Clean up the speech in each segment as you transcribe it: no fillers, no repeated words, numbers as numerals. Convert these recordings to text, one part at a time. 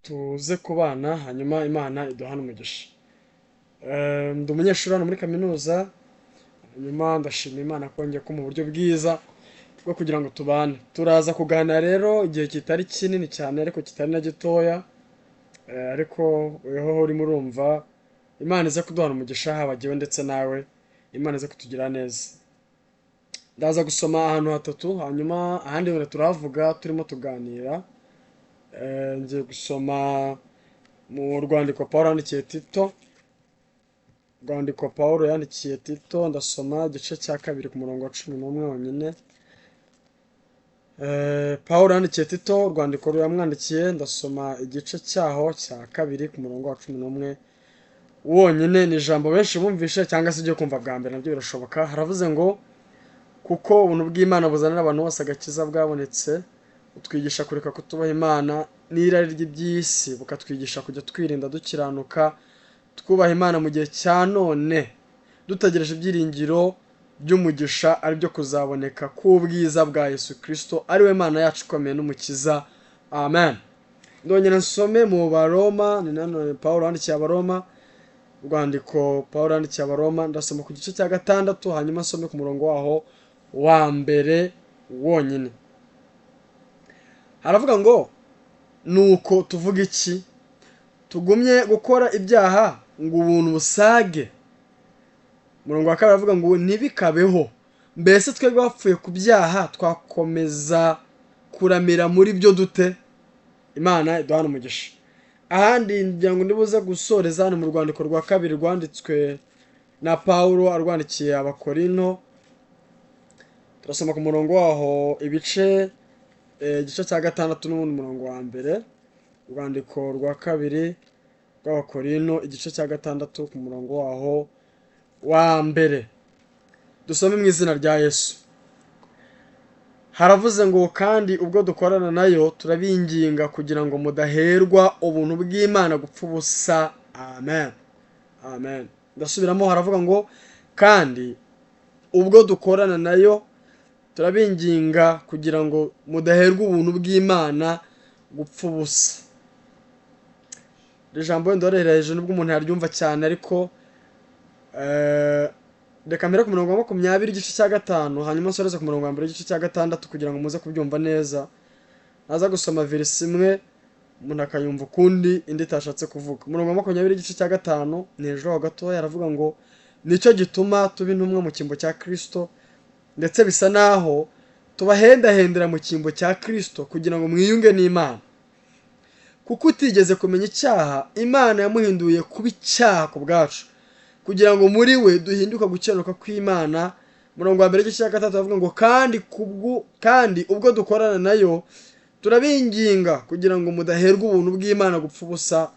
tuze kubana hanyuma Imana iduhana umugisha. Ndi umunyeshuri hano muri kaminuza, hanyuma ndashima Imana ko njye ko mu buryo bwiza bwo kugira ngo tubane. Turaza kuganira rero igihe kitari kinini cyane ariko kitari na gitoya, ariko weho urimo urumva Imana ize kuduhana umugisha haba jyewe ndetse nawe, Imana ize kutugira neza. Ndaza gusoma ahantu hatatu, hanyuma ahandi wenda turahavuga turimo tuganira. Ngiye gusoma mu rwandiko Pawulo yandikiye Tito. Rwandiko Pawulo yandikiye Tito, ndasoma igice cya 2 ku murongo wa 11 wonyine. Pawulo yandikiye Tito, urwandiko yamwandikiye, ndasoma igice cyaho cya 2 ku murongo wa 11 wonyine. Ni ijambo benshi bumvishe cyangwa se igiye kumva bwa mbere, nabyo birashoboka. Haravuze ngo kuko ubuntu bw'Imana buzanira abantu bose agakiza bwabonetse, utwigisha kureka kutubaha Imana n'irari ry'iby'isi, bukatwigisha kujya twirinda dukiranuka, twubaha Imana mu gihe cya none, dutegereje ibyiringiro by'umugisha ari byo kuzaboneka k'ubwiza bwa Yesu Kristo, ari we Mana yacu ikomeye n'umukiza. Amen. Ndongera nsome mu Baroma, ni nanone Pawulo yandikiye Abaroma, urwandiko Pawulo yandikiye Abaroma, ndasoma ku gice cya 6, hanyuma nsome ku murongo waho wa mbere wonyine. Haravuga ngo nuko tuvuga iki? Tugumye gukora ibyaha ngo ubuntu busage? Murongo wa 2 aravuga ngo ntibikabeho. Mbese twebwe bapfuye ku byaha twakomeza kuramira muri byo dute? Imana iduhana umugisha. Ahandi ngira ngo ndibuze gusoreza hano mu rwandiko rwa 2 rwanditswe na Pawulo arwandikiye Abakorinto. Turasoma ku murongo waho igice cya 6 n'ubundi murongo wa mbere. Urwandiko rwa 2 rw'Abakorinto, igice cya 6 ku murongo waho wa mbere. Dusome mu izina rya Yesu. Haravuze ngo kandi ubwo dukorana nayo turabinginga kugira ngo mudaherwa ubuntu bw'Imana gupfa ubusa. Amen. Amen. Ndasubiramo, haravuga ngo kandi ubwo dukorana nayo turabinginga kugira ngo mudaherwa ubuntu bw'Imana gupfa ubusa. Iri jambo ndoreraje nubwo umuntu yaryumva cyane, ariko reka mbere ku murongo wa 20 igice cya 5, hanyuma nsoreze ku murongo wa 1 igice cya 6 kugira ngo muze kubyumva neza. Naza gusoma verse imwe umuntu akayumva ukundi indi tashatse kuvuga. Umurongo wa 20 igice cya 5 ni hejuru ho gatoya, aravuga ngo nicyo gituma tuba intumwa mu cyimbo cya Kristo, ndetse bisa naho tubahendahendera mu cyimbo cya Kristo kugira ngo mwiyunge n'Imana. Kuko utigeze kumenya icyaha, Imana yamuhinduye kuba icyaha ku bwacu, kugira ngo muri we duhinduka gukiranuka kw'Imana. Murongo wa 1 igice cya 6 avuga ngo kandi ubwo dukorana nayo turabinginga kugira ngo mudaherwa ubuntu bw'Imana gupfa ubusa.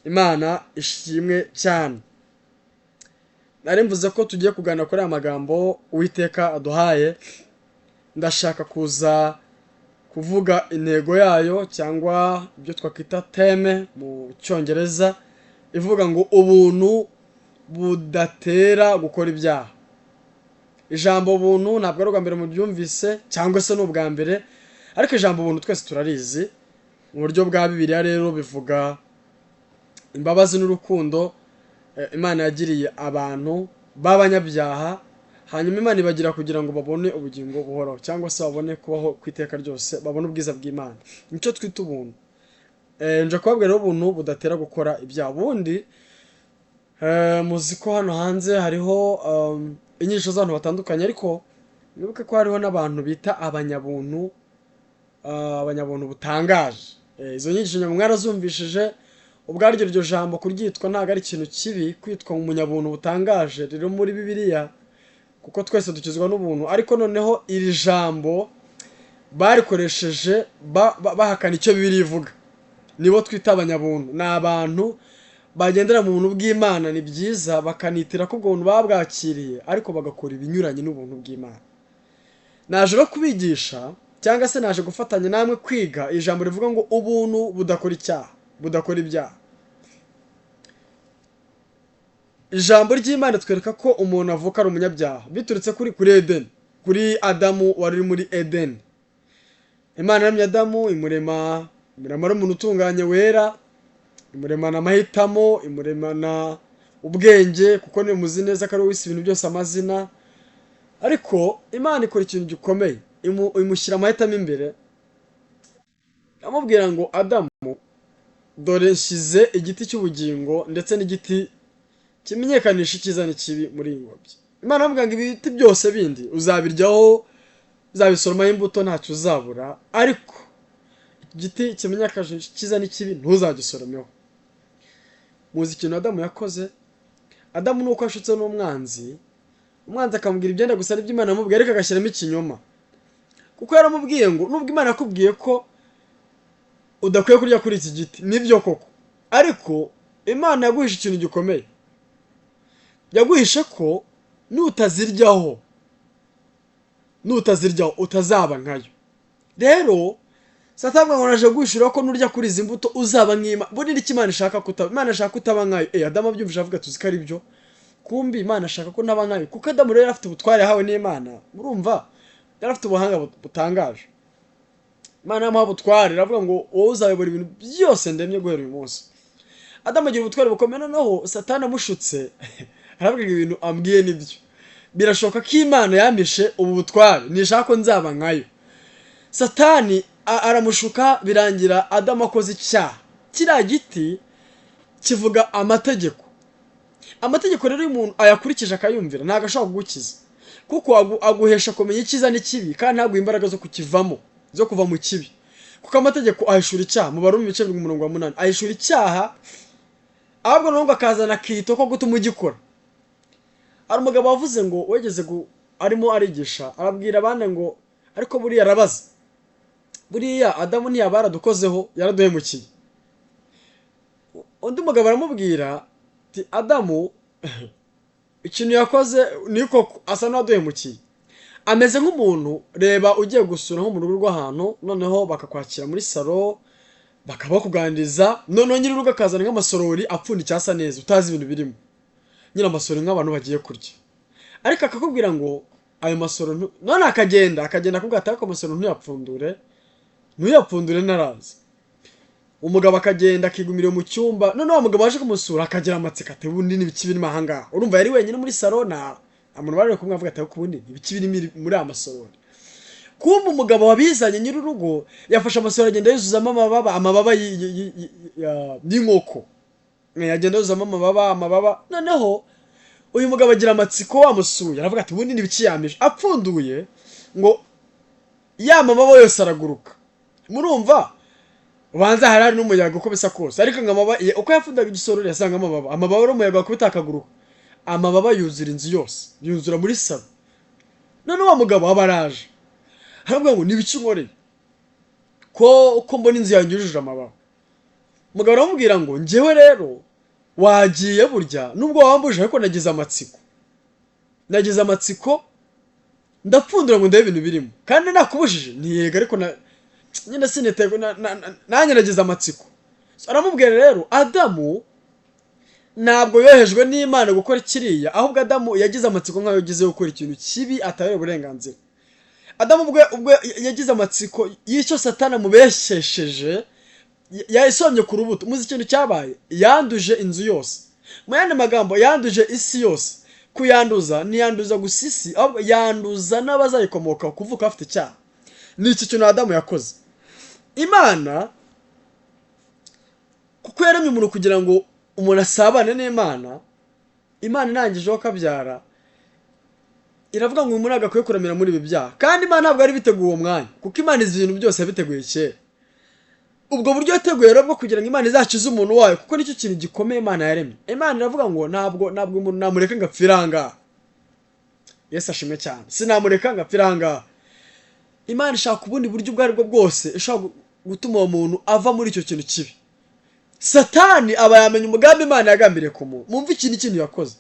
Imana ishimwe cyane. Nari mvuze ko tugiye kuganira kuri aya magambo Uwiteka aduhaye. Ndashaka kuza kuvuga intego yayo, cyangwa ibyo twakwita teme mu Cyongereza, ivuga ngo ubuntu budatera gukora ibyaha. Ijambo ubuntu ntabwo ari ubwa mbere mu byumvise, cyangwa se n'ubwa mbere, ariko ijambo ubuntu twese turarizi. Mu buryo bwa Bibiliya rero bivuga imbabazi n'urukundo Imana yagiriye abantu b'abanyabyaha, hanyuma Imana ibagira kugira ngo babone ubugingo buhoraho, cyangwa se babone kubaho kwiteka ryose, babone ubwiza bw'Imana. Nicyo twita ubuntu. Nje kubabwira ubuntu budatera gukora ibyaha. Bundi muzi ko hano hanze hariho inyigisho z'abantu batandukanye, ariko nibuke ko hariho n'abantu bita abanyabuntu, abanyabuntu butangaje. Izo nyigisho nyamwe mwarazumvishije. Ubwaryo iryo jambo kuryitwa ntabwo ari ikintu kibi, kwitwa umunyabuntu butangaje rero muri Bibiliya, kuko twese dukizwa n'ubuntu. Ariko noneho iri jambo barikoresheje bahakana icyo Bibiliya ivuga. Nibo twita abanyabuntu. Ni abantu bagendera mu buntu bw'Imana, ni byiza, bakanitira ko ubwo buntu babwakiriye, ariko bagakora ibinyuranye n'ubuntu bw'Imana. Naje no kubigisha, cyangwa se naje gufatanya namwe kwiga ijambo rivuga ngo ubuntu budakora icyaha, budakora ibyaha. Ijambo ry'Imana twereka ko umuntu avuka ari umunyabyaha biturutse kuri Edeni, kuri Adamu wari muri Edeni. Imana yaremye Adamu imurema ari umuntu utunganye wera, imuremana amahitamo, imuremana ubwenge, kuko ni muzi neza ko ari wese ibintu byose amazina. Ariko Imana ikora ikintu gikomeye, imushyira amahitamo imbere, amubwira ngo Adamu, dore nshyize igiti cy'ubugingo ndetse n'igiti kimenyekanisha icyiza n'ikibi muri iyi ngobyi. Imana avuga ngo ibiti byose bindi uzabiryaho, uzabisoromaho imbuto, ntacyo uzabura, ariko igiti kimenyekanisha icyiza n'ikibi ntuzagisoromeho. Muzi ikintu Adamu yakoze? Adamu nuko ashutse n'umwanzi, umwanzi akamubwira ibyenda gusa n'ibyo Imana yamubwiye, ariko agashyiramo ikinyoma. Kuko yaramubwiye ngo nubwo Imana yakubwiye ko udakwiye kurya kuri iki giti, nibyo koko, ariko Imana yaguhishe ikintu gikomeye. Yaguhishe ko nutaziryaho utazaba nkayo. Rero Satani ngo naje guhishura ko nurya kuri izi mbuto uzaba nk'Imana. Buri iki Imana ishaka kutaba, Imana ishaka kutaba nkayo. Adamu abyumvise avuga tuzi ko ari byo. Kumbi Imana ashaka ko ntaba nkayo, kuko Adamu rero afite ubutware yahawe n'Imana. Murumva yari afite ubuhanga butangaje. Imana yamuha ubutware, iravuga ngo wowe uzayobora ibintu byose ndemye guhera uyu munsi. Adamu agira ubutware bukomeye, noneho Satani amushutse aravuga ngo ibintu ambwiye nibyo. Birashoboka ko Imana yamishe ubu butware, nishaka ko nzaba nkayo. Satani aramushuka, birangira Adamu akoze icyaha. Kiriya giti kivuga amategeko. Amategeko rero y'umuntu ayakurikije akayumvira ntago ashaka kugukiza, kuko aguhesha kumenya icyiza n'ikibi, kandi ntaguha imbaraga zo kukivamo, zo kuva mu kibi. Kuko amategeko ahishura icyaha. Mu Barumi ibice 8 ahishura icyaha, ahubwo n'ubwo akazana akito ko gutuma ugikora. Hari umugabo wavuze ngo wegeze arimo arigisha, arabwira abana ngo ariko buriya arabaza, buriya Adamu ntiyabara dukozeho, yaraduhemukiye. Undi mugabo aramubwira ati Adamu ikintu yakoze niko asa n'aduhemukiye. Ameze nk'umuntu, reba ugiye gusura nko mu rugo rw'ahantu, noneho bakakwakira muri salo, bakaba kuganiriza, noneho nyiri urugo akazana nk'amasorori apfundikiye asa neza, utazi ibintu birimo. Nyina amasorori nk'abantu bagiye kurya, ariko akakubwira ngo ayo masorori, none akagenda akubwira ati ariko amasorori ntuyapfundure narazi. Umugabo akagenda akigumira mu cyumba, noneho wa mugabo waje kumusura akagira amatsiko ati ubundi n'ibiki birimo aha ngaha. Urumva yari wenyine muri salo, na umuntu bari kumwe avuga ati ubundi ibiki birimo muri amasorori. Kumbe umugabo wabizanye nyiri urugo yafashe amasorori agenda yuzuzamo amababa y'inkoko, agenda yuzuzamo amababa. Noneho uyu mugabo agira amatsiko, wamusuye aravuga ati ubundi n'ibiki yamije. Apfunduye ngo ya mababa yose araguruka. Murumva ubanza harari n'umuyaga uko bisa kose, ariko ngamaba uko yafundaga igisorori yasanga amababa n'umuyaga wakubita akaguruka, amababa yuzura inzu yose, yuzura muri salo. None wa mugabo abaraje aravuga ngo n'ibiki nkoreye ko mbona inzu yanjye yujuje amababa. Mugabo aramubwira ngo njyewe rero wagiye burya nubwo wambuje, ariko nagize amatsiko ndapfundura ngo ndebe ibintu birimo, kandi nakubujije ntiyega, ariko nyine sinetego nanjye nagize amatsiko. Aramubwira rero Adamu ntabwo yohejwe n'Imana gukora kiriya, ahubwo Adamu yagize amatsiko nk'ayo yagize gukora ikintu kibi ataye uburenganzira. Adamu ubwo yagize amatsiko y'icyo Satani amubeshesheje, yayisomye ku rubuto. Muzi ikintu cyabaye? Yanduje inzu yose. Mu yandi magambo, yanduje isi yose. Kuyanduza ntiyanduza gusa isi, ahubwo yanduza n'abazayikomoka kuvuka bafite icyaha. Ni iki kintu Adamu yakoze. Imana kuko yaremye umuntu kugira ngo umuntu asabane n'Imana, Imana irangijeho kabyara, iravuga ngo umuntu agakwiye kuramira muri ibi byaha. Kandi Imana ntabwo ari biteguye uwo mwanya, kuko Imana izi ibintu byose yabiteguye kera. Ubwo buryo yateguye rero bwo kugira ngo Imana izakize umuntu wayo, kuko nicyo kintu gikomeye Imana yaremye. Imana iravuga ngo ntabwo umuntu namureka ngo apfire aha ngaha. Yesu ashimwe cyane. Sinamureka ngo apfire aha ngaha. Imana ishaka ubundi buryo ubwo aribwo bwose ishaka gutuma uwo muntu ava muri icyo kintu kibi. Satani aba yamenye umugambi Imana yagambiriye ku muntu. Mumva ikintu yakoze.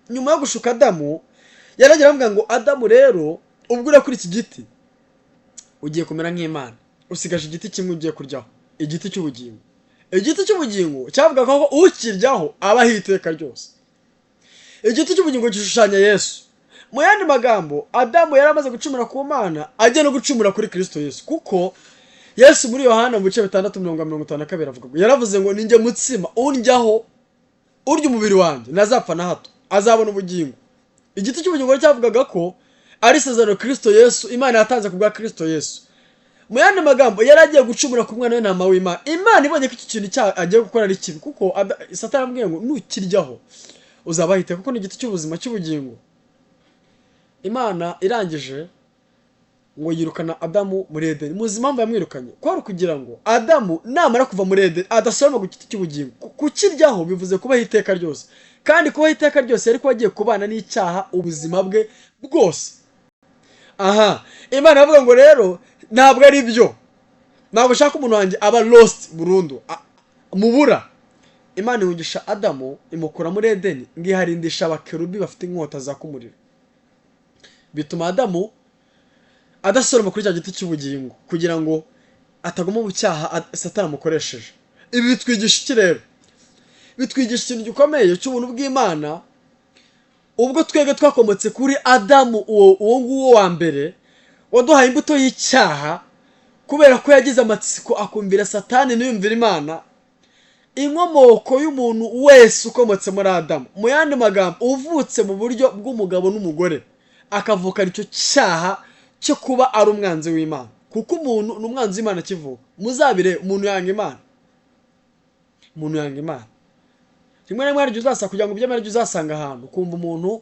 Nyuma yo gushuka Adamu, yaragira avuga ngo Adamu rero ubwo uri kuri iki giti ugiye kumera nk'Imana, usigaje igiti kimwe ugiye kuryaho, igiti cy'ubugingo. Igiti cy'ubugingo cyavuga ko ukiryaho aba hiteka ryose. Igiti cy'ubugingo gishushanya Yesu. Mu yandi magambo, Adamu yaramaze gucumura ku Mana, ajya no gucumura kuri Kristo Yesu, kuko Yesu muri Yohana mu bice 6:52 avuga ngo yaravuze ngo ninjye mutsima undyaho urya umubiri wanjye nazapfa na hato azabona ubugingo. Igiti cy'ubugingo cyavugaga ko ari isezerano Kristo Yesu Imana yatanze ku bwa Kristo Yesu. Mu yandi magambo yaragiye gucumura ku mwana w'intama w'Imana. Imana ibonye ko iki kintu agiye gukora ari kibi kuko Satani amubwiye ngo nukiryaho uzabahite kuko ni igiti cy'ubuzima cy'ubugingo. Imana irangije ngo yirukana Adamu muri Edeni. Muzi impamvu yamwirukanye? Kwari kugira ngo Adamu namara kuva muri Edeni adasoroma ku giti cy'ubugingo. Kukiryaho bivuze kubaho iteka ryose. Kandi kubaho iteka ryose yari ko agiye kubana n'icyaha ubuzima bwe bwose. Aha, Imana avuga ngo rero ntabwo ari byo. Ntabwo ushaka umuntu wanjye aba lost burundu. Mubura. Imana yungisha Adamu imukura muri Edeni ngiharindisha abakerubi bafite inkota za kumuriro. Bituma Adamu adasoroma kuri cya giti cy'ubugingo kugira ngo ataguma mu cyaha Satani amukoresheje. Ibi bitwigisha iki rero? Bitwigisha ikintu gikomeye cy'ubuntu bw'Imana. Ubwo twege twakomotse kuri Adamu uwo nguwo wa mbere waduhaye imbuto y'icyaha kubera ko yagize amatsiko akumvira Satani n'iyumvira Imana. Inkomoko y'umuntu wese ukomotse muri Adamu, mu yandi magambo uvutse mu buryo bw'umugabo n'umugore, akavukana icyo cyaha cyo kuba ari umwanzi w'Imana. Kuko umuntu n'umwanzi w'Imana kivuka. Muzabire umuntu yanga Imana. Umuntu yanga Imana. Rimwe na rimwe ariko uzasanga kugira ngo byemere uzasanga ahantu kumva umuntu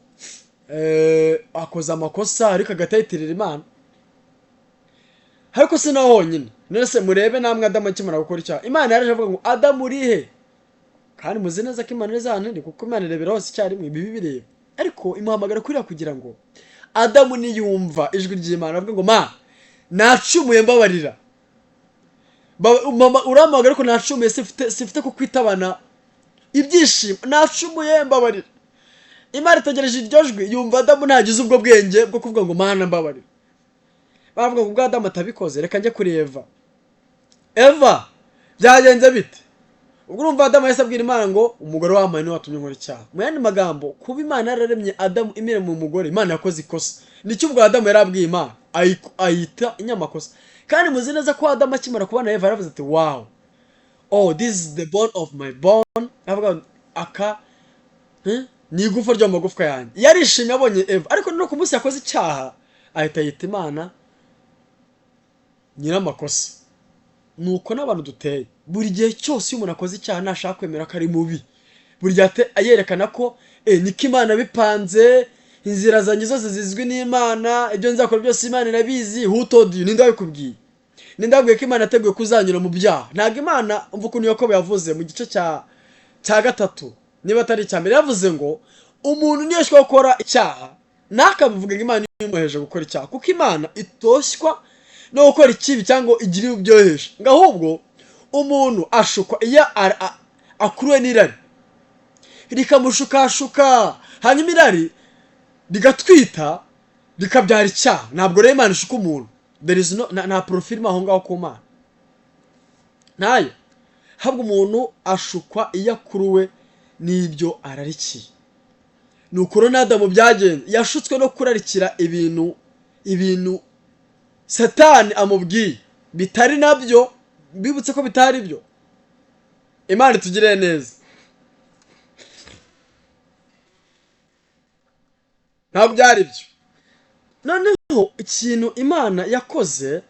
akoza amakosa ariko agatayitirira Imana. Ariko si naho honyine. Nese murebe namwe Adamu akimara gukora icyaha. Imana yaraje avuga ngo Adamu urihe? Kandi muzi neza ko Imana izanende kuko Imana irebera hose icyarimwe bibi bireba. Ariko imuhamagara kurira kugira ngo Adamu niyumva ijwi ry'Imana avuga ngo ma nacumuye mbabarira. Mama uramagara ko nacumuye sifite ko kwitabana ibyishimo nacumuye mbabarira. Imana itegereje iryo jwi yumva Adamu ntagize ubwo bwenge bwo kuvuga ngo mana mbabarira. Bavuga ngo ubwo Adamu atabikoze reka njye kuri Eva. Eva byagenze bite? Ubwo urumva Adamu yahise abwira Imana ngo umugore w'amahane watumye nkora icyaha. Mu yandi magambo kuba Imana yararemye Adamu imire mu mugore, Imana yakoze ikosa. Nicyo ubwo Adamu yarabwiye Imana ayita inyamakosa. Kandi muzi neza ko Adamu akimara kubana Eva yaravuze ati wow, oh this is the bone of my bone. Avuga aka ni igufa ryo mu magufwa yanjye. Yarishimye abonye Eva, ariko no ku munsi yakoze icyaha ahita yita Imana nyiramakosa. Nuko n'abantu duteye buri gihe cyose iyo umuntu akoze icyaha nashaka kwemera ko ari mubi, buri gihe ayerekana ko niko Imana bipanze, inzira zanjye zose zizwi n'Imana, ibyo nzakora byose Imana irabizi. Who told you? Ninde wabikubwiye? Ninde wabwiye ko Imana yateguye kuzanyura mu byaha? Ntabwo Imana umva ukuntu Yakobo yavuze mu gice cya 3 niba atari icya mbere, yavuze ngo umuntu niyeshwa gukora icyaha nakabivuga ngo Imana imuheje gukora icyaha, kuko Imana itoshywa no gukora ikibi cyangwa igira ubyohesha. Ngahubwo umuntu ashukwa iyo akuruwe n'irari rikamushukashuka, hanyuma irari rigatwita rikabyara icyaha. Ntabwo rero Imana ishuka umuntu. There is no na profile aho ngaho ku Mana nayo. Habwo umuntu ashukwa iyo akuruwe n'ibyo ararikiye. Nukuro n'Adamu byagenze, yashutswe no kurarikira ibintu Satani amubwiye bitari nabyo, bibutse ko bitari byo. Imana itugirire neza. Ntabwo byari byo. Noneho ikintu Imana yakoze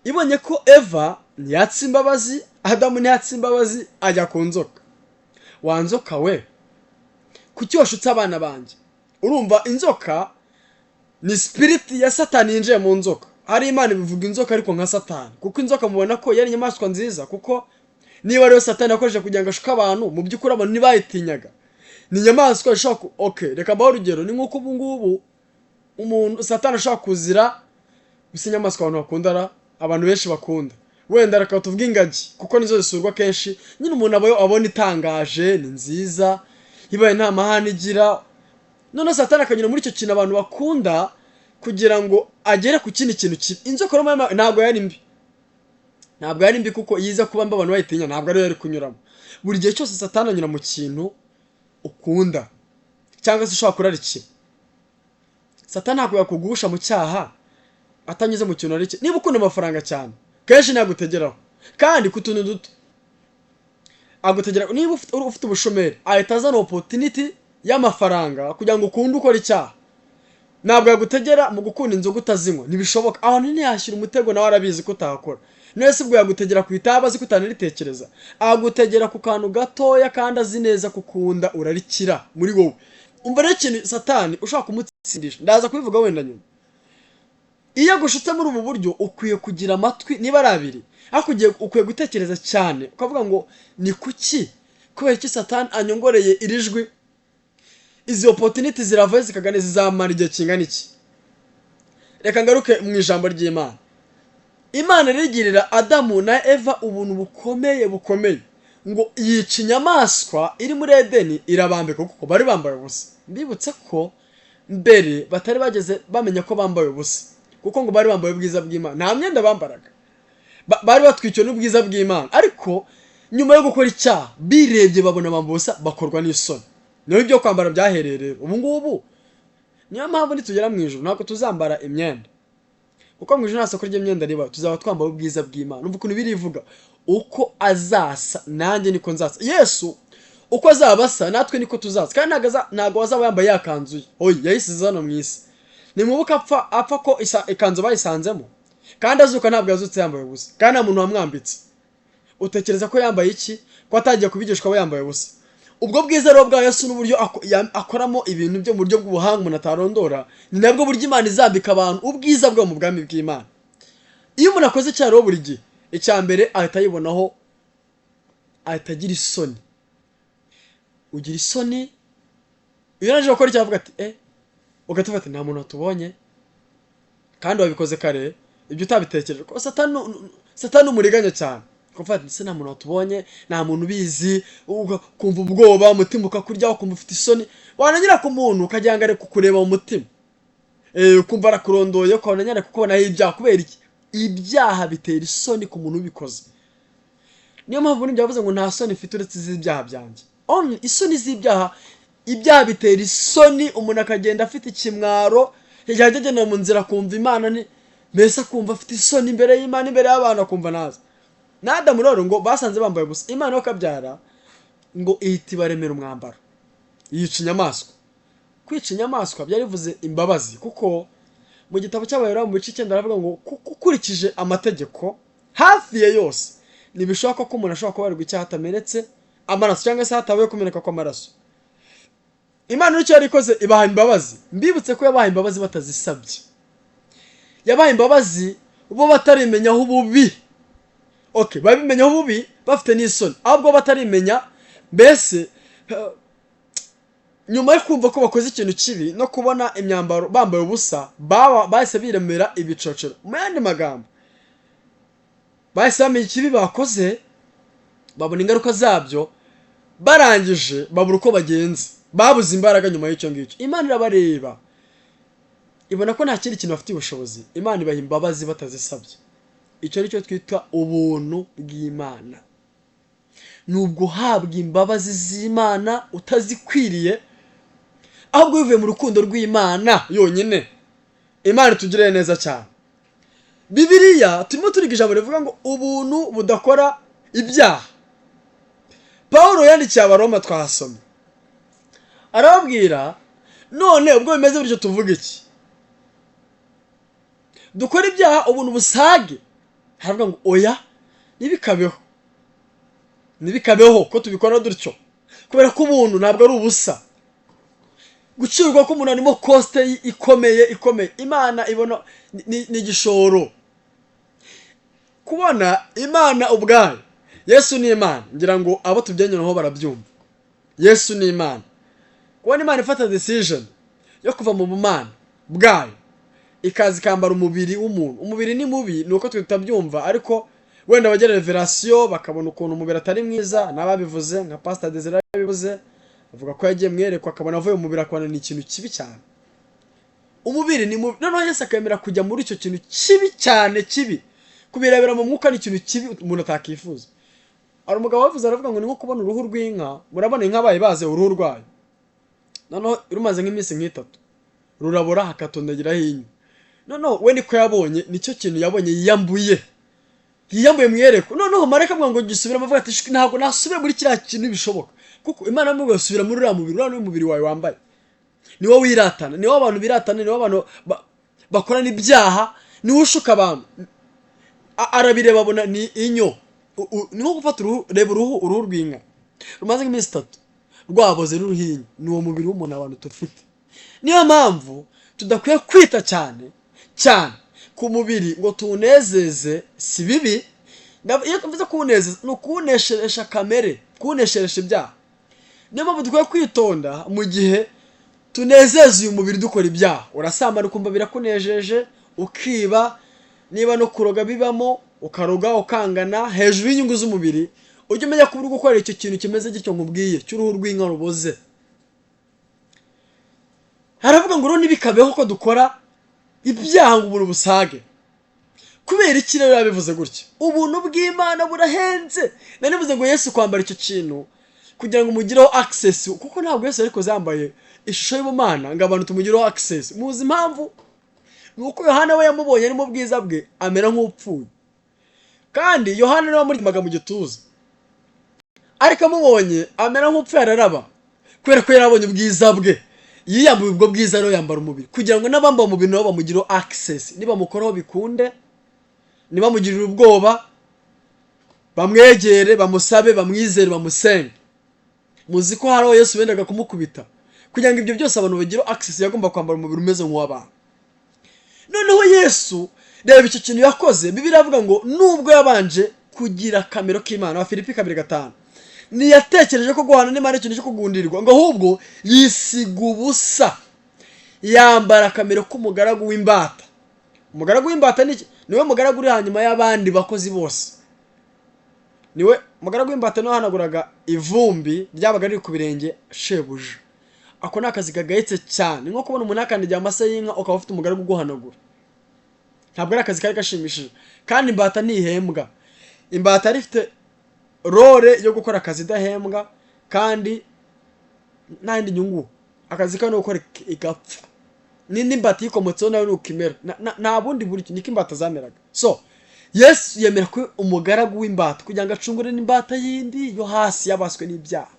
ibonye ko Eva ntiyatse imbabazi, Adamu ntiyatse imbabazi, ajya ku nzoka. Wa nzoka we, kuki washutse abana banjye? Urumva inzoka ni spirit ya Satani yinjiye mu nzoka. Hari Imana bivuga inzoka ariko nka Satani, kuko inzoka mubona ko yari inyamaswa nziza, kuko niba rero Satani yakoresheje kugira ngo ashuke abantu, mu by'ukuri abantu ntibayitinyaga. Ni inyamaswa ishaka reka mbaho urugero, ni nk'uko ubu ngubu umuntu Satani ashaka kuzira gusa inyamaswa abantu bakundara, abantu benshi bakunda. Wenda reka tuvuge ingagi kuko nizo zisurwa kenshi. Nyine umuntu abona itangaje, ni nziza, ibaye nta mahane igira. None Satani akanyura muri icyo kintu abantu bakunda kugira ngo agere ku kindi kintu kibi. Inzoka ntabwo yari mbi. Ntabwo yari mbi kuko yiza kuba abantu bayitinya, ntabwo ari yari kunyuramo. Buri gihe cyose Satani anyura mu kintu ukunda cyangwa se ushobora kurarikira. Satani ntabwo yakugusha mu cyaha atanyuze mu kintu ari cye. Niba ukunda amafaranga cyane, kenshi nagutegeraho kandi kutuntu duto agutegera. Niba ufite ubushomeri ahita azana opportunity y'amafaranga kugira ngo ukunde ukora icyaha. Ntabwo yagutegera mu gukunda inzoga utazinywa, ntibishoboka. Ahantu ntiyashyira umutego nawe arabizi ko utakora. Nese bwo yagutegera ku itabi azi ko utanaritekereza, agutegera ku kantu gatoya kandi azi neza kukunda urarikira muri wowe. Umva rero ikintu satani ushaka kumutsindisha, ndaza kubivuga wenda nyuma. Iyo agushutse muri ubu buryo ukwiye kugira amatwi niba ari abiri, ukwiye gutekereza cyane ukavuga ngo ni kuki, kubera iki satani anyongoreye iri jwi, izi opportunity ziravaye zikagana zizamara igihe kingana iki. Reka ngaruke mu ijambo ry'Imana. Imana rigirira Adamu na Eva ubuntu bukomeye ngo yica inyamaswa iri muri Edeni irabambika kuko bari bambaye ubusa. Mbibutse ko mbere batari bageze bamenya ko bambaye ubusa, kuko ngo bari bambaye ubwiza bw'Imana, nta myenda bambaraga, bari batwikiwe n'ubwiza bw'Imana. Ariko nyuma yo gukora icyaha birebye babona bambaye ubusa, bakorwa n'isoni. Niho ibyo kwambara byahereye rero. Ubu ngubu niyo mpamvu nitugera mu ijuru ntabwo tuzambara imyenda, kuko mu ijuru nta soko ry'imyenda riba, tuzaba twambaye ubwiza bw'Imana. Numva ukuntu birivuga uko azasa nanjye niko nzasa. Yesu uko azaba asa natwe niko tuzasa, kandi ntago azaba yambaye yakanzu ye. Oya, yayisize hano mu isi. Ni mubuka apfa ko ikanzu bayisanzemo, kandi azuka ntabwo yazutse yambaye ubusa, kandi nta muntu wamwambitse. Utekereza ko yambaye iki? Ko atagiye kubigishwa abo yambaye ubusa. Ubwo bwiza rero bwa Yesu n'uburyo akoramo ibintu byo mu buryo bw'ubuhanga umuntu atarondora, ni nabwo buryo Imana izambika abantu ubwiza bwo mu bwami bw'Imana. Iyo umuntu akoze icyaha rero buri gihe, icya mbere ahita yibonaho, ahita agira isoni. Ugira isoni iyo naje gukora icyaha, avuga ati ugatuva ati nta muntu watubonye, kandi wabikoze kare, ibyo utabitekereje ko satani umuriganya cyane. Kuvuga ati nta muntu watubonye, nta muntu ubizi, ukumva ubwoba, umutima ukakurya, ukumva ufite isoni. Wananyura ku muntu ukagira ngo ari kukureba mu mutima, ukumva arakurondoye, ukabona nyine kukonaho ibyaha. Kubera iki? Ibyaha bitera isoni ku muntu ubikoze. Niyo mpamvu n'ibyo yavuze ngo nta soni mfite uretse iz'ibyaha byanjye. Isoni z'ibyaha, ibyaha bitera isoni, umuntu akagenda afite ikimwaro, yajya agenda mu nzira akumva Imana mbese akumva afite isoni imbere y'Imana, imbere y'abantu akumva naza. Na Adamu rero ngo basanze bambaye ubusa, Imana yo kabyara ngo ihita ibaremera umwambaro, yica inyamaswa. Kwica inyamaswa byarivuze imbabazi, kuko mu gitabo cy'Abayobora mu bice 9 aravuga ngo ukurikije amategeko hafi ya yose nibishoboka ko umuntu ashobora kubarirwa icyaha atamenetse amaraso, cyangwa se hatabaye kumeneka kw'amaraso. Imana nicyo yari ikoze, ibaha imbabazi. Mbibutse ko yabaha imbabazi batazisabye, yabaha imbabazi bo batarimenyaho ububi. Babimenyaho ububi bafite n'isoni, ahubwo batarimenya. Mbese nyuma yo kumva ko bakoze ikintu kibi no kubona imyambaro bambaye ubusa, bahise biremera ibicocero. Mu yandi magambo, bahise bamenya ikibi bakoze, babona ingaruka zabyo, barangije babura uko bagenza, babuze imbaraga. Nyuma y'icyo ngicyo Imana irabareba, ibona ko nta kindi kintu bafite ubushobozi, Imana ibaha imbabazi batazisabye. Icyo nicyo twita ubuntu bw'Imana. Nubwo uhabwa imbabazi z'Imana utazikwiriye, ahubwo bivuye mu rukundo rw'Imana yonyine. Imana itugirire neza cyane. Bibiliya turimo turiga ijambo rivuga ngo ubuntu budakora ibyaha. Pawulo yandikiye Abaroma twahasomye, arababwira none ubwo bimeze bityo tuvuga iki? Dukora ibyaha ubuntu busage? Haravuga ngo oya, nibikabeho ko tubikora dutyo, kubera ko ubuntu ntabwo ari ubusa. Gucirwa ko umuntu arimo coste ikomeye. Imana ibona ni igishoro. Kubona Imana ubwayo, Yesu ni Imana, ngira ngo abo tubyenyeraho barabyumva. Yesu ni Imana. Kubona Imana ifata decision yo kuva mu bumana bwayo ikazi kambara umubiri w'umuntu. Umubiri ni mubi, nuko tutabyumva, ariko wenda bagera revelation bakabona ukuntu umubiri atari mwiza. Nababivuze nka Pastor Desire yabivuze, avuga ko yagiye mwerekwa akabona avuye mu mubiri akabona ni ikintu kibi cyane. Umubiri ni mubi, noneho Yesu akemera kujya muri icyo kintu kibi cyane, kibi kubirebera mu mwuka, ni ikintu kibi umuntu atakifuza. Ari umugabo wavuze, aravuga ngo ni nko kubona uruhu rw'inka. Murabona inka bayibaze uruhu rwayo, noneho rumaze nk'iminsi nk'itatu rurabora hakatondagiraho inyo. Noneho we niko yabonye, nicyo kintu yabonye yiyambuye. yiyambuye mwiyereko noneho marayika avuga ngo gisubira avuga ati ntabwo nasubira muri kiriya kintu bishoboka kuko Imana yamubwiye gusubira muri uriya mubiri uriya n'umubiri wawe wambaye niwo wiratana niwo abantu biratana niwo abantu bakorana ibyaha niwo ushuka abantu arabireba abona ni inyo ni nko gufata reba uruhu rw'inka rumaze nk'iminsi 3 rwaboze ruruhinye ni uwo mubiri w'umuntu abantu tufite niyo mpamvu tudakwiye kwita cyane ku mubiri ngo tunezeze si bibi iyo tuvuze kunezeza no kunesheresha kamere kunesheresha ibyaha niyo mpamvu dukwiye kwitonda mu gihe tunezeza uyu mubiri dukora ibyaha urasambana ukumva birakunejeje ukiba niba no kuroga bibamo ukaroga ukangana hejuru y'inyungu z'umubiri ujye umenya ko uri gukora icyo kintu kimeze gityo nkubwiye cy'uruhu rw'inka ruboze haravuga ngo nibikabeho ko dukora ibyaha ngo ubuntu busage kubera iki rero yabivuze gutya ubuntu bw'Imana burahenze nanivuze ngo Yesu kwambara icyo kintu kugira ngo mugireho access kuko ntabwo Yesu ariko zambaye ishusho y'Imana ngo abantu tumugireho access muzi impamvu nuko Yohana we yamubonye ari mu bwiza bwe amera nk'upfuye kandi Yohana nawe amurimaga mu gituza ariko amubonye amera nk'upfuye araraba kubera ko yarabonye ubwiza bwe yiyambuye ubwo bwiza rero yambara umubiri kugira ngo n'abambaye umubiri nabo bamugireho access niba mukoraho bikunde niba mugirira ubwoba bamwegere bamusabe bamwizere bamusenge muzi ko haraho Yesu bendaga kumukubita kugira ngo ibyo byose abantu bagire access yagomba kwambara umubiri umeze nk'uw'abantu noneho Yesu reba icyo kintu yakoze Bibiliya avuga ngo nubwo yabanje kugira kamero k'Imana wa Filipi 2:5 niyatekereje ko guhana n'Imana ikintu cyo kugundirirwa ngo ahubwo yisiga ubusa yambara kamero k'umugaragu w'imbata umugaragu w'imbata niwe mugaragu uri hanyuma y'abandi bakozi bose niwe mugaragu w'imbata no hanaguraga ivumbi ryabaga riri ku birenge shebuja ako nakazi gagayitse cyane nko kubona umuntu akandiye amase y'inka ukaba ufite umugaragu guhanagura ntabwo ari akazi kari gashimishije kandi imbata ntihembwa imbata rifite role yo gukora akazi dahembwa kandi nta yindi nyungu akazi kano gukora igapfa nindi mbata yikomotseho nawe nukimera nta bundi buryo niko imbata zameraga so Yesu yemera ko umugaragu w'imbata kugira ngo acungure n'imbata yindi yo hasi yabaswe n'ibyaha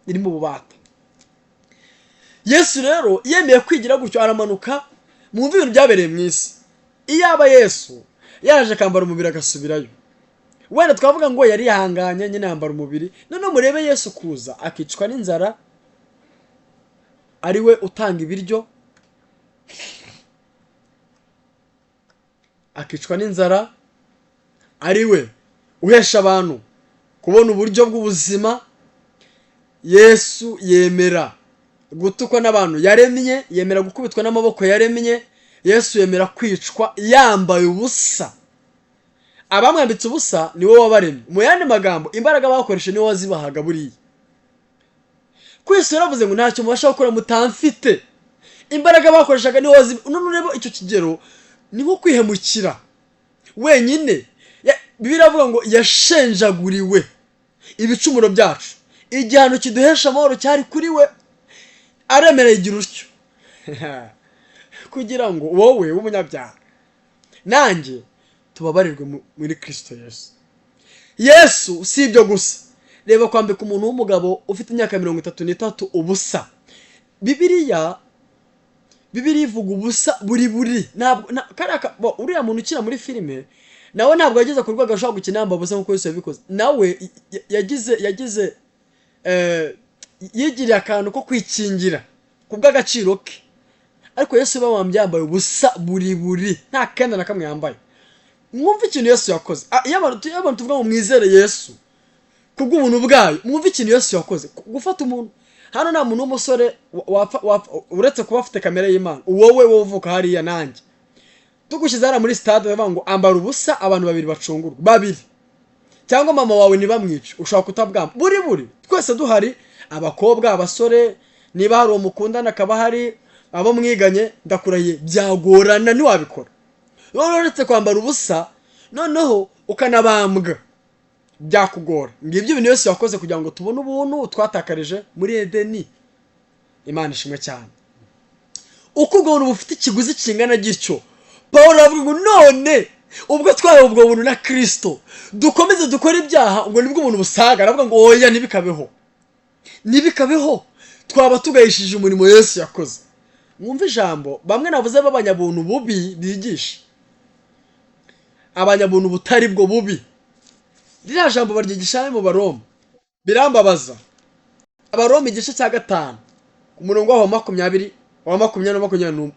iri mu bubata Yesu rero yemeye kwigira gutyo aramanuka mu bintu byabereye mu isi iyaba Yesu yaraje kambara umubiri agasubirayo wenda twavuga ngo yari yahanganye nyine yambara umubiri none murebe Yesu kuza akicwa n'inzara ari we utanga ibiryo akicwa n'inzara ari we uhesha abantu kubona uburyo bw'ubuzima Yesu yemera gutukwa n'abantu yaremye yemera gukubitwa n'amaboko yaremye Yesu yemera kwicwa yambaye ubusa abamwambitse ubusa niwe wabaremye mu yandi magambo imbaraga bakoresha niwe wazibahaga buriya kwese yaravuze ngo ntacyo mubasha gukora mutamfite imbaraga bakoreshaga niwe none ureba icyo kigero ni nko kwihemukira wenyine Bibiliya avuga ngo yashenjaguriwe ibicumuro byacu igihano kiduhesha amahoro cyari kuri we aremera igira utyo kugira ngo wowe w'umunyabyaha nanjye tubabarirwe muri Kristo Yesu si ibyo gusa reba kwambika umuntu w'umugabo ufite imyaka 33 ubusa Bibiliya ivuga ubusa buri ntabwo uriya muntu ukina muri filime nawe ntabwo yageze ku rwego ashobora gukina yambaye ubusa nk'uko Yesu yabikoze nawe yagize yigiriye akantu ko kwikingira kubw'agaciro ke ariko Yesu bamwambaye ubusa buri nta kenda na kamwe yambaye mwumva ikintu Yesu yakoze iyo abantu tuvuga ngo mwizere Yesu kubw'ubuntu bwayo mwumva ikintu Yesu yakoze gufata umuntu hano nta muntu w'umusore uretse kuba afite kamera y'Imana wowe uvuka hariya nanjye tugushyize hara muri stade bavuga ngo ambara ubusa abantu babiri bacungurwa babiri cyangwa mama wawe ntibamwice ushaka kutabwamba buri twese duhari abakobwa abasore niba hari umukundana akaba hari abo mwiganye ndakurahiye byagorana ntiwabikora uretse kwambara ubusa noneho ukanabambwa byakugora ngibyo ibintu Yesu yakoze kugira ngo tubone ubuntu twatakarije muri Edeni Imana ishimwe cyane uko ubwo bufite ikiguzi kingana gityo Paulo avuga ngo none ubwo twaye ubwo buntu na Kristo dukomeze dukora ibyaha ngo nibwo ubuntu busaga. Aravuga ngo oya ntibikabeho twaba tugayishije umurimo Yesu yakoze. Mwumva ijambo bamwe navuze b'abanyabuntu bubi bigisha abanyabuntu butari bwo bubi. Ririya jambo baryigisha mu Baroma birambabaza. Abaroma igice cya 5 ku murongo wa 20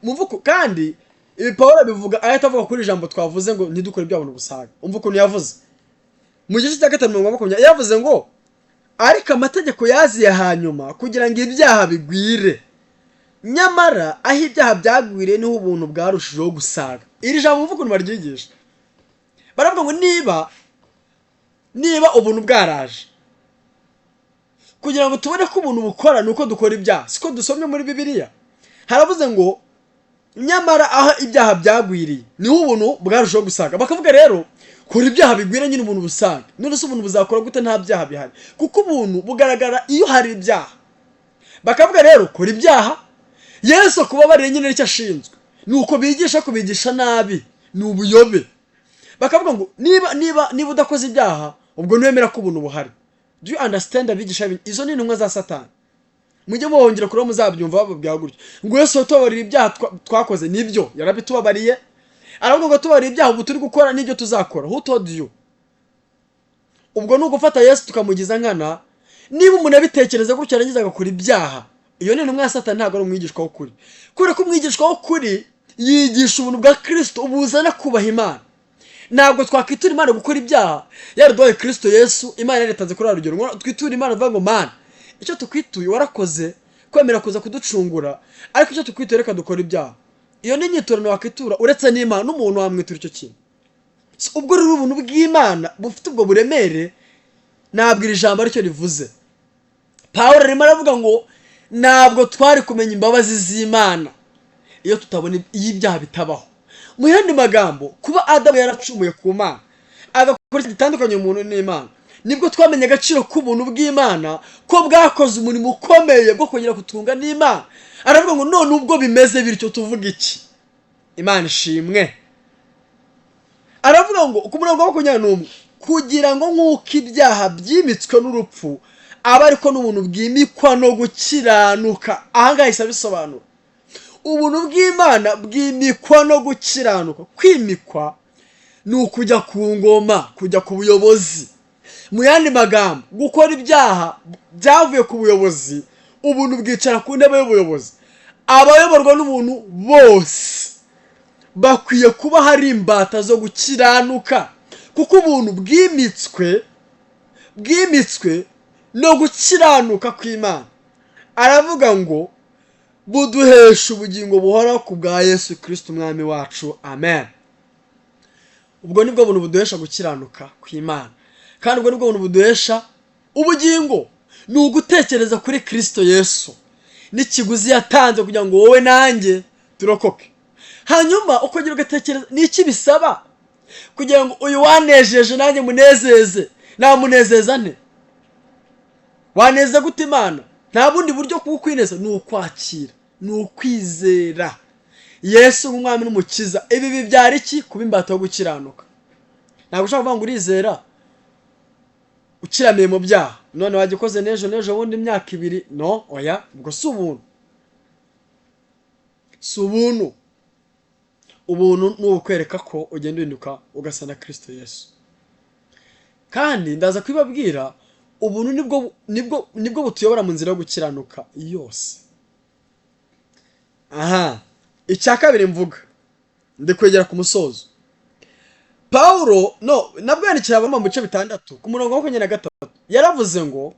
mumvuko kandi ibi Paulo bivuga ayata avuga kuri ijambo twavuze ngo ntidukore ibyabuntu busaga. Umva ukuntu yavuze mu gice cya 5 murongo wa 20 yavuze ngo ariko amategeko yaziye hanyuma kugira ngo ibyaha bigwire, nyamara aho ibyaha byagwiriye niho ubuntu bwarushijeho gusaga. Iri jambo mvuko baryigisha baravuga ngo niba ubuntu bwaraje kugira ngo tubone ko ubuntu bukora nuko dukora ibyaha. Siko dusomye muri Bibiliya haravuze ngo nyamara aho ibyaha byagwiriye niho ubuntu bwarushijeho gusaga. Bakavuga rero kora ibyaha bigwire nyine ubuntu busaga. None se ubuntu buzakora gute nta byaha bihari? Kuko ubuntu bugaragara iyo hari ibyaha. Bakavuga rero kora ibyaha, Yesu kubabarira nyine nicyo ashinzwe. Nuko bigisha kubigisha nabi ni ubuyobe. Bakavuga ngo niba udakoze ibyaha ubwo ntiwemera ko ubuntu buhari. Do you understand abigisha izo ni intumwa za Satani? Mujye muhongera kuri muzabyumva bababwira gutyo ngo Yesu tubabarira ibyaha twakoze nibyo yarabitubabariye. Aravuga ngo tubabarira ibyaha ubu turi gukora n'ibyo tuzakora. Who told you? Ubwo nugufata Yesu tukamugiza nkana, niba umuntu abitekereza gutyo arangiza agakora ibyaha, iyo ni intumwa ya Satani, ntabwo ari umwigishwa w'ukuri. Kubera ko umwigishwa w'ukuri yigisha ubuntu bwa Kristo ubuzana kubaha Imana. Ntabwo twakwitura Imana gukora ibyaha yaraduhaye Kristo Yesu. Imana yaretanze kuri urugero ngo twiture Imana avuga ngo Mana icyo tukwituye warakoze kwemera kuza kuducungura, ariko icyo tukwituye reka dukora ibyaha. Iyo ni inyiturano wakwitura uretse n'Imana n'umuntu wamwitura icyo kintu. Ubwo rero ubuntu bw'Imana bufite ubwo buremere ntabwo iri jambo aricyo rivuze. Paulo arimo aravuga ngo ntabwo twari kumenya imbabazi z'Imana iyo tutabona ibyaha bitabaho. Mu yandi magambo kuba Adamu yaracumuye ku Mana agakora igitandukanye umuntu n'Imana, nibwo twamenye agaciro k'ubuntu bw'Imana ko bwakoze umurimo ukomeye bwo kongera kutunga n'Imana. Aravuga ngo none ubwo bimeze bityo tuvuga iki? Imana ishimwe. Aravuga ngo ku murongo wa 21 kugira ngo nk'uko ibyaha byimitswe n'urupfu aba ariko n'ubuntu bwimikwa no gukiranuka. Ahangaha isa bisobanura ubuntu bw'Imana bwimikwa no gukiranuka. Kwimikwa ni ukujya ku ngoma, kujya ku buyobozi. Mu yandi magambo gukora ibyaha byavuye ku buyobozi, ubuntu bwicara ku ntebe y'ubuyobozi. Abayoborwa n'ubuntu bose bakwiye kuba hari imbata zo gukiranuka, kuko ubuntu bwimitswe no gukiranuka kw'Imana. Aravuga ngo buduhesha ubugingo buhoraho ku bwa Yesu Kristo umwami wacu. Amen. Ubwo nibwo buntu buduhesha gukiranuka kw'Imana, kandi ubwo nibwo buntu buduhesha ubugingo. Ni ugutekereza kuri Kristo Yesu n'ikiguzi yatanze kugira ngo wowe nanjye turokoke. Hanyuma ukongera ugatekereza n'iki bisaba kugira ngo uyu wanejeje nanjye munezeze. Namunezeza nte? Waneza gute Imana? Nta bundi buryo kukwineza, ni ukwakira, ni ukwizera Yesu nk'umwami n'umukiza. Ibi bibyara iki? Kuba imbata yo gukiranuka. Ntabwo ushaka kuvuga ngo urizera ukiramiye mu byaha none wagikoze nejo wundi imyaka 2. No, oya, ubwo si ubuntu. Si ubuntu. Ubuntu ni ukwereka ko ugenda uhinduka ugasa na Kristo Yesu. Kandi ndaza kwibabwira ubuntu nibwo butuyobora mu nzira yo gukiranuka yose. Aha, icya kabiri mvuga ndi kwegera ku musozo. Paulo nabwo yandikira abama mu bice 6 ku murongo wa 23 yaravuze ngo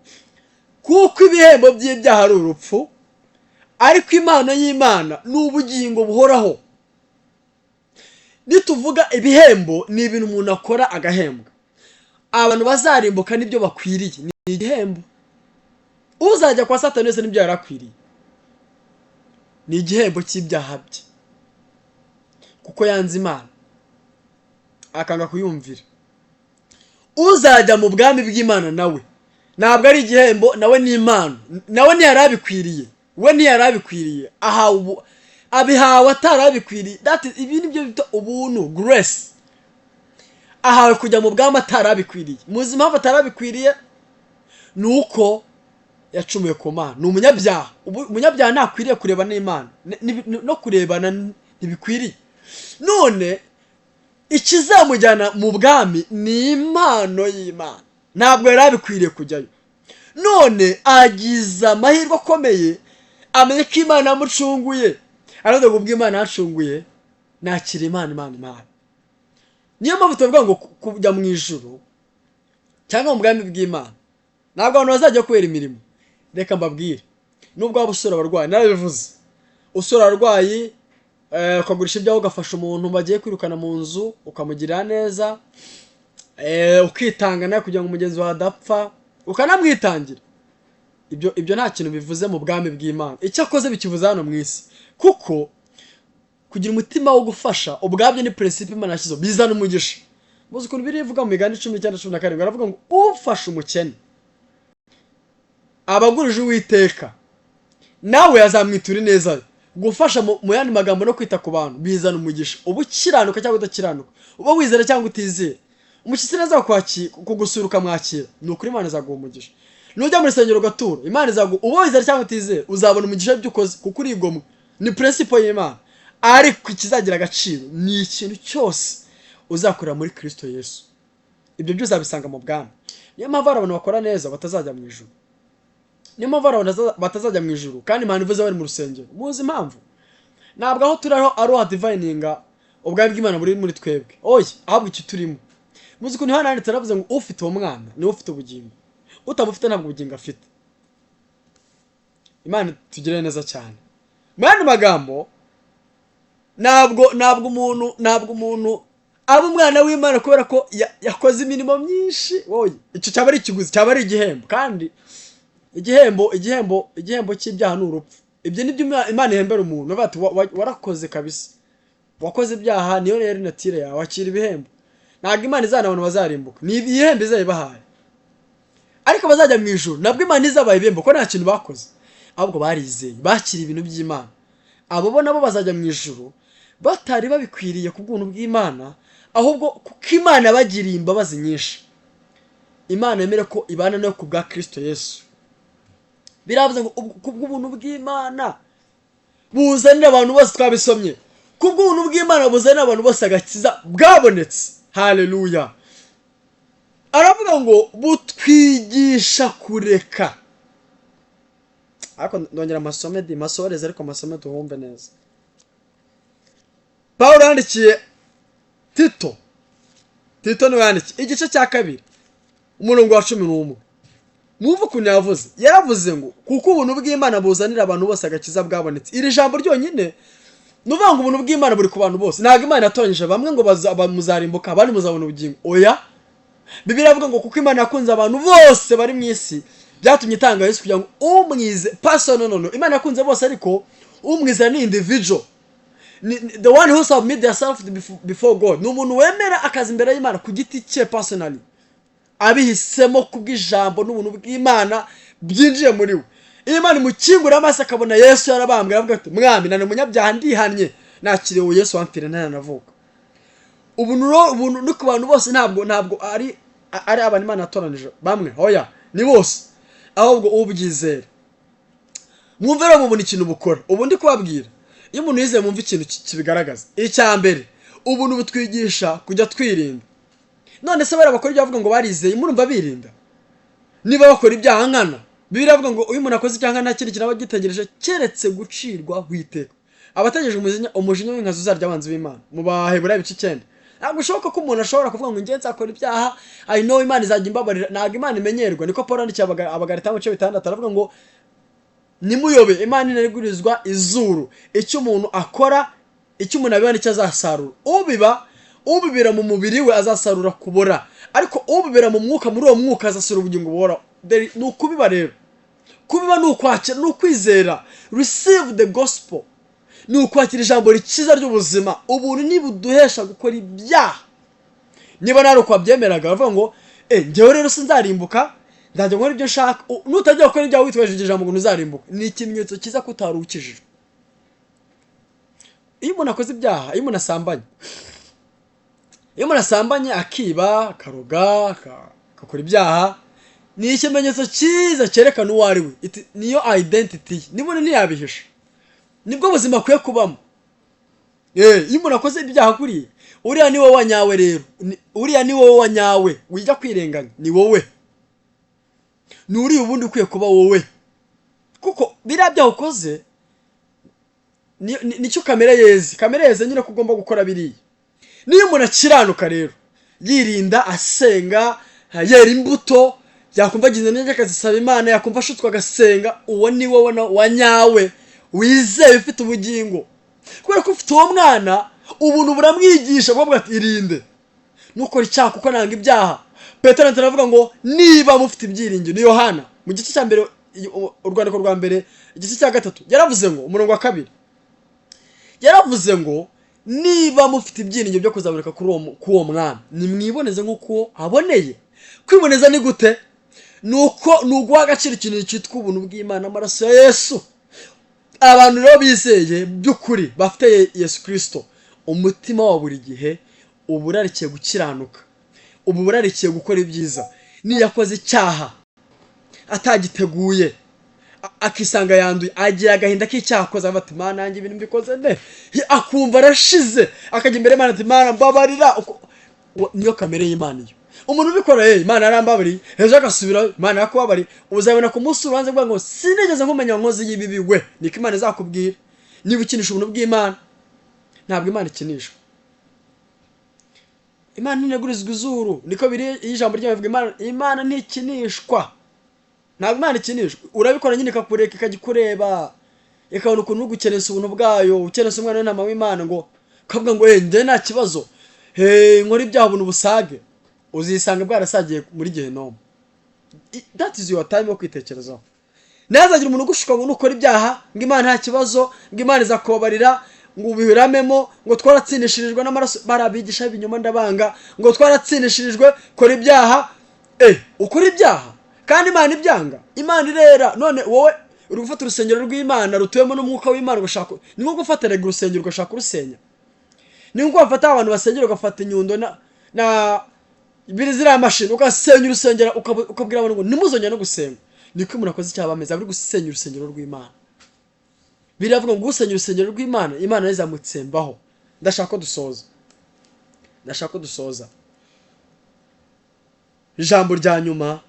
kuko ibihembo by'ibyaha ari urupfu, ariko impano y'Imana ni ubugingo buhoraho. Nituvuga ibihembo ni ibintu umuntu akora agahembwa. Abantu bazarimbuka nibyo bakwiriye, ni igihembo. Uzajya kwa Satani wese nibyo yarakwiriye, ni igihembo cy'ibyaha bye, kuko yanze Imana akanga kuyumvira. Uzajya mu bwami bw'Imana nawe ntabwo ari igihembo, nawe ni impano. Nawe ntiyarabikwiriye, we ntiyarabikwiriye, abihawe atarabikwiriye. Ibi nibyo bita ubuntu, grace. ahawe kujya mu bwami atarabikwiriye. Muzi impamvu atarabikwiriye? Nuko yacumuye ku Mana. Ni umunyabyaha. Umunyabyaha ntakwiriye kureba n'Imana, no kurebana ntibikwiriye. None ikizamujyana mu bwami ni impano y'Imana, ntabwo yari abikwiriye kujyayo. None agize amahirwe akomeye, amenye ko Imana yamucunguye. Aravuga ngo ubwo Imana yacunguye nakira Imana. Niyo mpamvu tuvuga ngo kujya mu ijuru cyangwa mu bwami bw'Imana ntabwo abantu bazajya kubera imirimo. Reka mbabwire, nubwo waba usura abarwayi, narabivuze, usura abarwayi ukagurisha ibyawe ugafasha umuntu bagiye kwirukana mu nzu ukamugirira neza, ukitanga nawe kugira ngo umugenzi wawe adapfa, ukanamwitangira. Ibyo nta kintu bivuze mu bwami bw'Imana. Icyo akoze bikivuze hano mu isi, kuko kugira umutima wo gufasha ubwabyo ni principe Imana yashyizeho, bizana umugisha. Muzi ukuntu birivuga mu Migani 19:17 baravuga ngo ufasha umukene abagurije Uwiteka nawe azamwitura ineza. Gufasha mu yandi magambo no kwita ku bantu bizana umugisha. Ubukiranuka cyangwa udakiranuka, uba wizera cyangwa utizera, umushyitsi neza kugusura ukamwakira, ni ukuri Imana izaguha umugisha. Nujya mu rusengero ugatura, Imana izaguha. Uba wizera cyangwa utizera uzabona umugisha w'ibyo ukoze, kuko urigomwe. Ni principle y'Imana. Ariko ikizagira agaciro ni ikintu cyose uzakorera muri Kristo Yesu. Ibyo byose uzabisanga mu bwami. Niyo mpamvu abantu bakora neza batazajya mu ijuru. Niyo mpamvu abantu batazajya mu ijuru kandi Imana ivuze bari mu rusengero. Muzi impamvu? Ntabwo aho turi aho divininga ubwami bw'Imana buri muri twebwe. Oya, ahubwo icyo turimo. Muzi ukuntu hano handitse aravuze ngo ufite uwo mwana niwe ufite ubugingo, utamufite ntabwo ubugingo afite. Imana tugire neza cyane. Mu yandi magambo, ntabwo umuntu aba umwana w'Imana kubera ko yakoze imirimo myinshi. Wowe icyo cyaba ari ikiguzi, cyaba ari igihembo. Kandi igihembo cy'ibyaha ni urupfu. Ibyo nibyo Imana ihembera umuntu. Bati warakoze kabisa, wakoze ibyaha, niyo rero natire yawe, wakira ibihembo. Ntabwo Imana izana abantu bazarimbuka, ni ibihembo izayibahaye. Ariko bazajya mu ijuru nabwo Imana izabaha ibihembo ko nta kintu bakoze, ahubwo barizeye, bakira ibintu by'Imana. Abo bo nabo bazajya mu ijuru batari babikwiriye ku bw'ubuntu bw'Imana, ahubwo kuko Imana yabagiriye imbabazi nyinshi. Imana yemera ko ibana nayo ku bwa Kristo Yesu. Biravuze ngo ku bw'ubuntu bw'Imana buzanira abantu bose, twabisomye, ku bw'ubuntu bw'Imana buzanira abantu bose agakiza bwabonetse. Haleluya. Aravuga ngo butwigisha kureka. Ariko ndongera masoreze ariko masome tuhumve neza. Paulo yandikiye Tito niwe yandikiye igice cya 2 umurongo wa 11. Mwumva ukuntu yaravuze ngo kuko ubuntu bw'Imana buzanira abantu bose agakiza bwabonetse. Iri jambo ryonyine nuvuga ngo ubuntu bw'Imana buri ku bantu bose. Ntabwo Imana yatonyeje bamwe ngo muzarimbuka abandi muzabona ubugingo. Oya, Bibiliya ivuga ngo kuko Imana yakunze abantu bose bari mu isi byatumye itanga Yesu kugira ngo umwize personal. Imana yakunze bose ariko umwize ni individual. The one who submit themselves before God. Ni umuntu wemera akazi imbere y'Imana ku giti cye personally, abihisemo kubw'ijambo n'ubuntu bw'Imana byinjiye muri we. Imana imukingura amaso akabona Yesu yarabambwe, aravuga ati mwami nane umunyabyaha ndihannye, nakiriwe Yesu wampfira ntanavuka. Ubuntu ni ku bantu bose, ntabwo ari abantu Imana yatoranije bamwe. Oya, ni bose, ahubwo ubyizera. Mwumve rero mubona ikintu bukora. Ubu ndi kubabwira, iyo umuntu yizeye mwumva ikintu kibigaragaza. Icya mbere, ubuntu butwigisha kujya twirinda. None se bara bakora ibyo bavuga ngo barizeye, murumva birinda? Niba bakora ibyaha nkana, Bibiliya ivuga ngo uyu muntu akoze icyaha nta kindi kintu gitegereje keretse gucirwa witeka. Abategereje umujinya w'inkazi uzarya abanzi b'Imana. Mu Baheburayo ibice 9. Ntabwo ushoboka ko umuntu ashobora kuvuga ngo ngenzi akora ibyaha, I know Imana izajya imbabarira. Ntabwo Imana imenyerwa. Niko Paulo yandikiye Abagalatiya mu bice 6 aravuga ngo nimuyobe, Imana inaregurizwa izuru. Icyo umuntu akora, icyo umuntu abiba nicyo azasarura. Ubibira mu mubiri we azasarura kubora, ariko ubibira mu mwuka, muri uwo mwuka azasarura ubugingo buhoraho. Ni ukubiba rero. Kubiba ni ukwakira, ni ukwizera. Receive the gospel. Ni ukwakira ijambo rikiza ry'ubuzima. Ubuntu nibuduhesha gukora ibyaha. Niba nari ukwabyemeraga bavuga ngo njyewe rero sinzarimbuka, nzajya nkora ibyo nshaka. Nutajya gukora ibyaha witwaje ijambo ngo ntuzarimbuka, ni ikimenyetso kiza ko utari ukijijwe. Iyo umuntu akoze ibyaha, iyo umuntu asambanye, iyo umuntu asambanye akiba akaroga akakora ibyaha ni ikimenyetso cyiza cyerekana uwo ari we, niyo identity ye, niba ntiyabihisha, nibwo buzima akwiye kubamo. Iyo umuntu akoze ibyaha kuriye, uriya ni wowe wanyawe rero, uriya ni wowe wanyawe, wijya kwirenganya ni wowe, ni uriya ubundi ukwiye kuba wowe, kuko biriya byaha ukoze nicyo kamere yeze nyine ko ugomba gukora biriya. Niyo umuntu akiranuka rero, yirinda, asenga, yera imbuto, yakumva agize neza akazisaba Imana, yakumva ashutwa agasenga, uwo ni wowe wanyawe wizeye ufite ubugingo. Kubera ko ufite uwo mwana, ubuntu buramwigisha bwo ati irinde nukora icyaha kuko nanga ibyaha. Petero aravuga ngo niba mufite ibyiringiro, ni Yohana mu gice cya mbere, urwandiko rwa mbere igice cya 3 yaravuze ngo umurongo wa 2 yaravuze ngo niba mufite ibyiringiro byo kuzaboneka kuri uwo mwana, nimwiboneze nk'uko aboneye. Kwiboneza ni gute? Nuko nuguha agaciro ikintu cyitwa ubuntu bw'Imana, amaraso ya Yesu. Abantu rero bizeye by'ukuri bafite Yesu Kristo, umutima wa buri gihe uburarikiye gukiranuka, uburarikiye gukora ibyiza. Niyakoze icyaha atagiteguye, akisanga yanduye, agira agahinda k'icyaha akoze, ati Mana yanjye ibintu mbikoze nde, akumva arashize, akajya imbere y'Imana ati Mana mbabarira. Niyo kamere y'Imana iyo. Umuntu ubikora Imana yarambabariye, ejo agasubira Imana yakubabariye, uzabona ku munsi urubanza ngo sinigeze nkumenya nkozi y'ibibi we. Niko Imana izakubwira. Niba ukinisha ubuntu bw'Imana, ntabwo Imana ikinishwa. Imana ntinegurizwa izuru, niko biri ijambo ry'Imana rivuga, Imana ntikinishwa. Ntabwo Imana ikinishwa. Urabikora nyine ikakureka ikagikureba, ikabona ukuntu ugukenesa ubuntu bwayo, ukenesa umwana w'intama w'Imana, ngo kavuga ngo njye nta kibazo, nkora ibyaha ubuntu busage, uzisanga bwarasagiye muri Gehinomu. That is your time yo kwitekerezaho. Nazagira umuntu ugushuka ngo nukora ibyaha, ngo Imana nta kibazo, ngo Imana izakubabarira, ngo ubihiramemo, ngo twaratsindishirijwe n'amaraso. Barabigisha ibinyoma ndabanga, ngo twaratsindishirijwe, kora ibyaha. Ukora ibyaha kandi Imana ibyanga. Imana irera. None wowe uri gufata urusengero rw'Imana rutuyemo n'umwuka w'Imana, ugashaka ni nko gufata urusengero ugashaka urusenya. Ni nko gufata abantu basengera ugafata inyundo na ibiri ziriya mashini ugasenya urusengero, ukabwira abantu ngo nimuzongera no gusenga. Niko umuntu akoze icyaha bameze, ari gusenya urusengero rw'Imana. Biravuga ngo gusenya urusengero rw'Imana, Imana izamutsembaho. Ndashaka ko dusoza ijambo rya nyuma.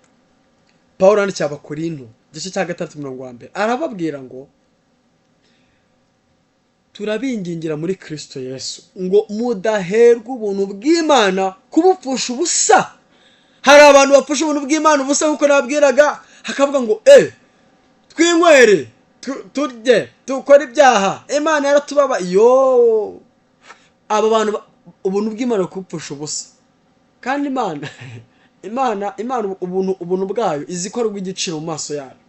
Pawulo yandikiye Abakorinto igice cya 6:1 arababwira ngo turabingingira muri Kristo Yesu ngo mudaherwa ubuntu bw'Imana kubupfusha ubusa. Hari abantu bapfusha ubuntu bw'Imana ubusa, kuko nabwiraga hakavuga ngo twinywere, turye, dukora ibyaha, Imana yaratubaba. Aba bantu ubuntu bw'Imana kubupfusha ubusa. Kandi Imana ubuntu bwayo izikora rw'igiciro mu maso yayo.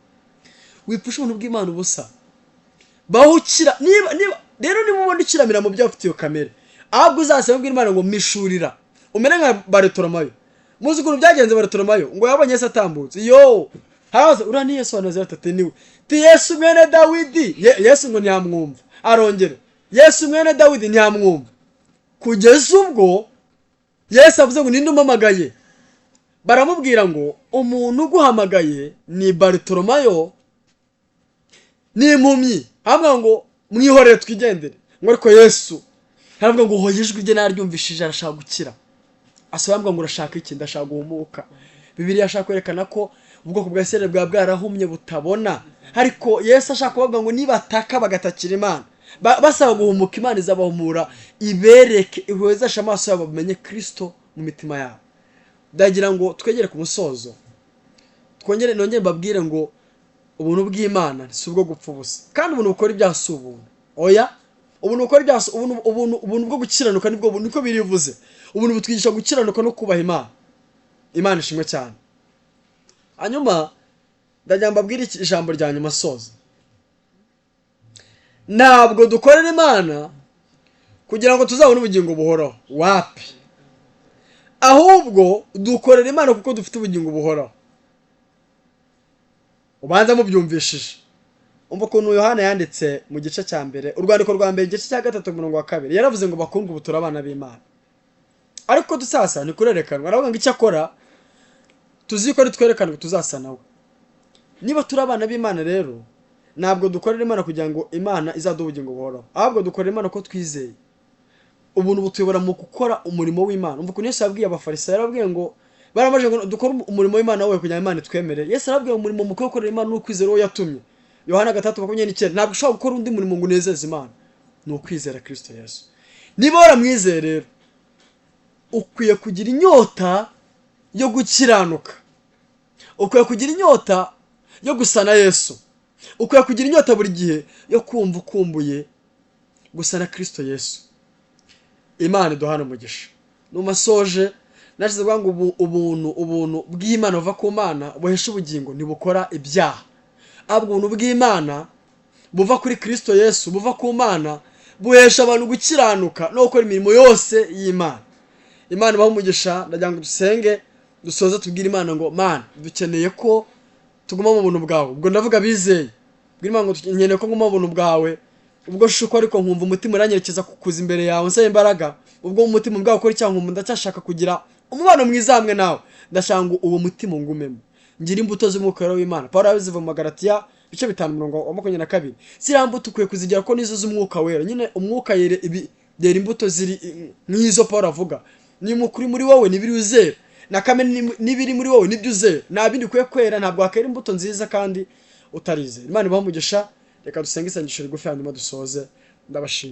Wipfusha ubuntu bw'Imana ubusa, bahukira. Rero niba ubona ikiramira mu byo ufite iyo kamere, ahubwo uzasaba bw'Imana ngo mishurira, umere nka Bartolomayo. Muzi ukuntu byagenze Bartolomayo, ngo yabonye Yesu atambutse. Haza urani Yesu wa Nazareti ati niwe. Ti Yesu mwene Dawidi. Yesu ngo ntiyamwumva. Arongera, Yesu mwene Dawidi ntiyamwumva. Kugeza ubwo Yesu avuze ngo ninde umamagaye. Baramubwira ngo umuntu uguhamagaye ni Bartolomayo, ni impumyi. Hamwe ngo mwihorere twigendere. Ngo ariko Yesu haravuga ngo hoyijwe rye naryumvishije, arashaka gukira. Asabambwa ngo urashaka iki? Ndashaka guhumuka. Bibiliya ashaka kwerekana ko ubwoko bwa Isirayeli bwa bwarahumye butabona, ariko Yesu ashaka kuvuga ngo nibataka bagatakira Imana, basaba guhumuka, Imana izabahumura, ibereke, ihwezeshe amaso yabo bamenye Kristo mu mitima yabo. Ndagira ngo twegere ku musozo, nongere mbabwire ngo ubuntu bw'Imana si ubwo gupfa ubusa, kandi ubuntu bukora ibyaha si ubuntu. Ubuntu bukora ibyaha, ubuntu bwo gukiranuka niko birivuze. Ubuntu butwigisha gukiranuka no kubaha Imana. Imana ishimwe cyane. Hanyuma ndagira mbabwire ijambo rya nyuma soza. Ntabwo dukorera Imana kugira ngo tuzabone ubugingo buhoraho, wapi. Ahubwo dukorera Imana kuko dufite ubugingo buhoraho. Ubanza mubyumvishije. Umva ukuntu Yohana yanditse mu gice cya mbere, urwandiko rwa mbere igice cya 3:2 yaravuze ngo bakundwa ubu turi abana b'Imana. ariko dusasa ni kurerekanwa. Aravuga ngo icyo akora tuzi ko twerekana tuzasa nawe. Niba turi abana b'Imana rero ntabwo dukorera Imana kugira ngo Imana izaduha ubugingo buhoraho, ahubwo dukorera Imana ko twizeye. Ubuntu butuyobora mu gukora umurimo w'Imana. Umva ukuntu Yesu yabwiye abafarisayo, yarabwiye ngo baramaje ngo dukore umurimo w'Imana wowe kugira ngo Imana itwemere. Yesu yarabwiye umurimo mukuru gukorera Imana n'ukwizera uwo yatumye. Yohana 3:29. Ntabwo ushobora gukora undi murimo ngo unezeze Imana, ni ukwizera Kristo Yesu. Niba waramwizeye rero ukwiye kugira inyota yo gukiranuka, ukwiye kugira inyota yo gusa na Yesu, ukwiye kugira inyota buri gihe yo kumva ukumbuye gusa na Kristo Yesu. Imana iduhana umugisha. Numasoje nashize ngo ubuntu bw'Imana buva ku Mana buhesha ubugingo ntibukora ibyaha. Abwo ubuntu bw'Imana buva kuri Kristo Yesu buva ku Mana buhesha abantu gukiranuka no gukora imirimo yose y'Imana. Imana ibahe umugisha. Ndagira ngo dusenge dusoze tubwire Imana ngo Mana dukeneye ko tuguma mu buntu bwawe. Ubwo ndavuga bizeye bwira Imana ngo nkeneye ko nguma mu buntu bwawe. Ubwo shuko ariko nkumva umutima uranyerekeza kukuza imbere yawe nsaba imbaraga. Ubwo umutima bwawe ukora icyaha nkumva ndacyashaka kugira umubano mwiza hamwe nawe. Ndashaka ngo uwo mutima ngumemo ngira imbuto z'umwuka w'Imana. Paulo yabiziva mu Magalatiya 5:22. Ziriya mbuto ukwiye kuzigira ko nizo z'umwuka wera. Nyine umwuka yera imbuto ziri nk'izo Paulo avuga. Ni umukuri muri wowe nibiri uzera, na kamene nibiri muri wowe nibyo uzera. Nta bindi ukwiye kwera, ntabwo wakera imbuto nziza kandi utarizera. Imana ibahe umugisha. Reka dusenge isengesho rigufi hanyuma dusoze. Ndabashimira.